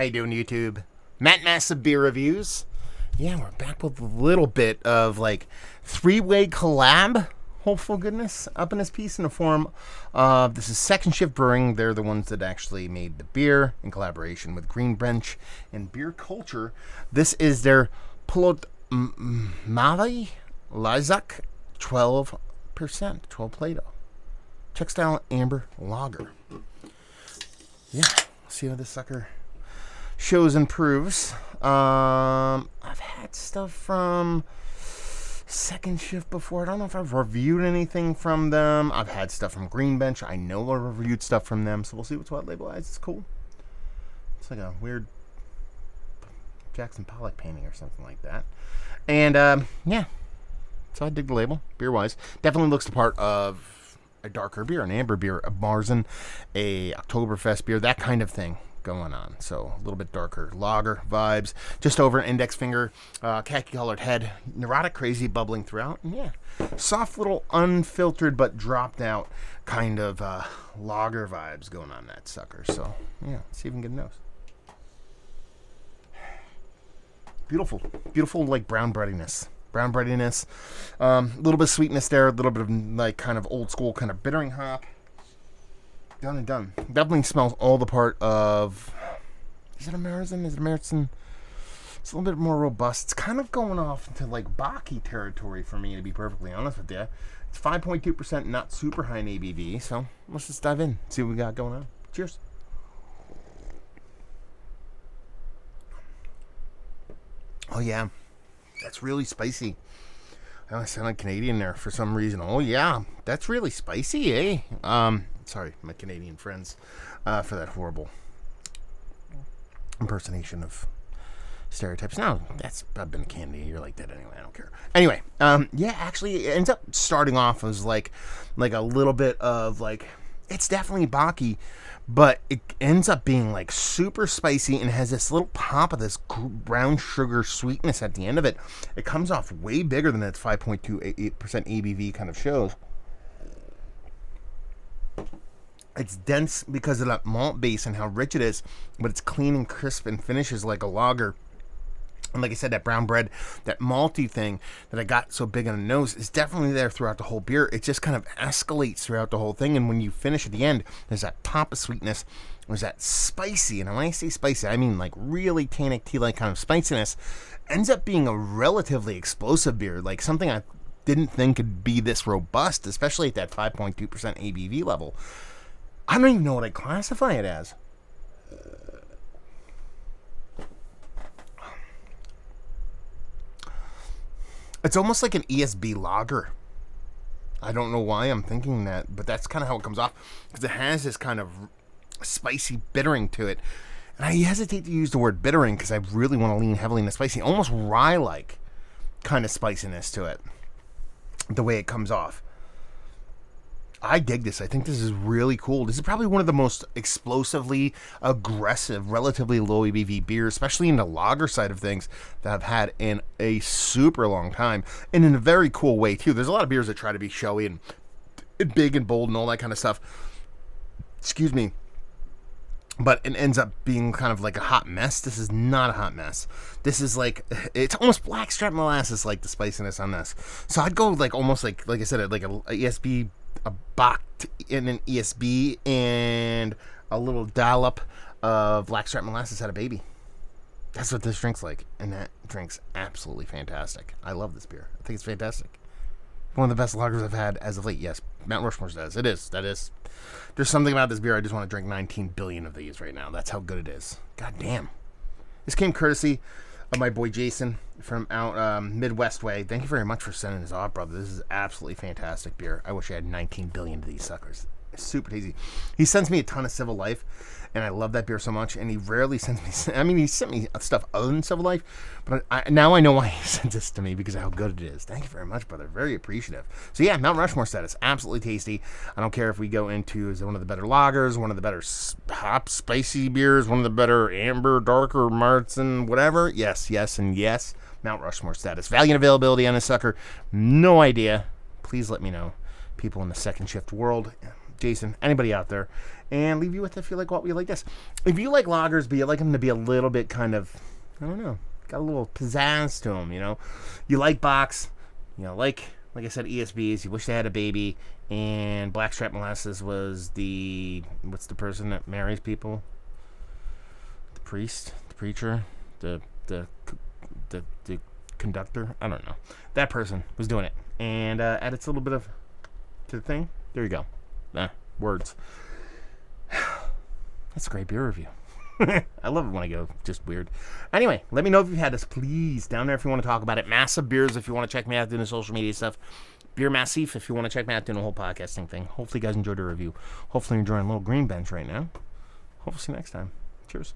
How you doing, YouTube? Matt Massive Beer Reviews. Yeah, we're back with a little bit of like three-way collab. Hopeful goodness up in this piece in the form of this is Second Shift Brewing. They're the ones that actually made the beer in collaboration with Green Bench and Beer Culture. This is their Polotmavy Lezak 12%, 12 Plato. Textile Amber Lager. Yeah, see how this sucker shows and proves. I've had stuff from Second Shift before. I don't know if I've reviewed anything from them. I've had stuff from Green Bench. I know I've reviewed stuff from them, so we'll see what's what labelized. It's cool. It's like a weird Jackson Pollock painting or something like that. And yeah, so I dig the label, beer-wise. Definitely looks the part of a darker beer, an amber beer, a Marzen, a Oktoberfest beer, that kind of thing going on. So a little bit darker lager vibes, just over an index finger, khaki colored head, neurotic, crazy, bubbling throughout. And yeah, soft little unfiltered but dropped out kind of lager vibes going on that sucker. So yeah, let's see if we can get a nose. Beautiful, beautiful, like brown breadiness. Brown breadiness, a little bit of sweetness there, a little bit of like kind of old school kind of bittering hop. Done and done. Definitely smells all the part of. Is it a Marzen? Is it a Marzen? It's a little bit more robust. It's kind of going off into like Baki territory for me, to be perfectly honest with you. It's 5.2%, not super high in ABV. So let's just dive in, see what we got going on. Cheers. Oh yeah. That's really spicy. I sound like Canadian there for some reason. Oh yeah, that's really spicy, eh? Sorry, my Canadian friends, for that horrible impersonation of stereotypes. No, I've been a Canadian. You're like that anyway. I don't care. Anyway, yeah, actually, it ends up starting off as like a little bit of like it's definitely Baki. But it ends up being like super spicy and has this little pop of this brown sugar sweetness at the end of it. It comes off way bigger than its 5.28% ABV kind of shows. It's dense because of that malt base and how rich it is, but it's clean and crisp and finishes like a lager. And like I said, that brown bread, that malty thing that I got so big on the nose is definitely there throughout the whole beer. It just kind of escalates throughout the whole thing. And when you finish at the end, there's that pop of sweetness. There's that spicy. And when I say spicy, I mean like really tannic tea-like kind of spiciness. Ends up being a relatively explosive beer. Like something I didn't think could be this robust, especially at that 5.2% ABV level. I don't even know what I'd classify it as. It's almost like an ESB lager. I don't know why I'm thinking that, but that's kind of how it comes off. Because it has this kind of spicy bittering to it. And I hesitate to use the word bittering because I really want to lean heavily into spicy. Almost rye-like kind of spiciness to it. The way it comes off. I dig this. I think this is really cool. This is probably one of the most explosively aggressive, relatively low ABV beers, especially in the lager side of things, that I've had in a super long time. And in a very cool way, too. There's a lot of beers that try to be showy and big and bold and all that kind of stuff. Excuse me. But it ends up being kind of like a hot mess. This is not a hot mess. This is like, it's almost blackstrap molasses, like the spiciness on this. So I'd go like almost like I said, like a ESB, a Bach in an ESB, and a little dollop of blackstrap molasses had a baby. That's what this drink's like, and that drink's absolutely fantastic. I love this beer. I think it's fantastic. One of the best lagers I've had as of late. Yes, Mount Rushmore does. It is. That is. There's something about this beer. I just want to drink 19 billion of these right now. That's how good it is. God damn. This came courtesy of my boy Jason from out Midwest way. Thank you very much for sending this off, brother. This is absolutely fantastic beer. I wish I had 19 billion of these suckers. It's super tasty. He sends me a ton of Civil Life, and I love that beer so much, and he rarely sends me, I mean, he sent me stuff other than Civil Life, but now I know why he sent this to me, because of how good it is. Thank you very much, brother. Very appreciative. So yeah, Mount Rushmore status. Absolutely tasty. I don't care if we go into, is it one of the better lagers, one of the better hop spicy beers, one of the better amber, darker, Marzen, whatever. Yes, yes, and yes. Mount Rushmore status. Value and availability on this sucker, no idea. Please let me know. People in the Second Shift world, Jason, anybody out there, and leave you with if you like what we like this. If you like lagers, but you like them to be a little bit kind of, I don't know, got a little pizzazz to them, you know. You like Box, you know, like I said, ESBs. You wish they had a baby, and Blackstrap Molasses was what's the person that marries people? The priest, the preacher, the conductor. I don't know. That person was doing it, and added a little bit of to the thing. There you go. Words. That's a great beer review. I love it when I go just weird. Anyway, let me know if you've had this, please. Down there if you want to talk about it. Massive Beers if you want to check me out doing the social media stuff. Beer Massif if you want to check me out doing the whole podcasting thing. Hopefully you guys enjoyed the review. Hopefully you're enjoying a little green bench right now. Hopefully see you next time. Cheers.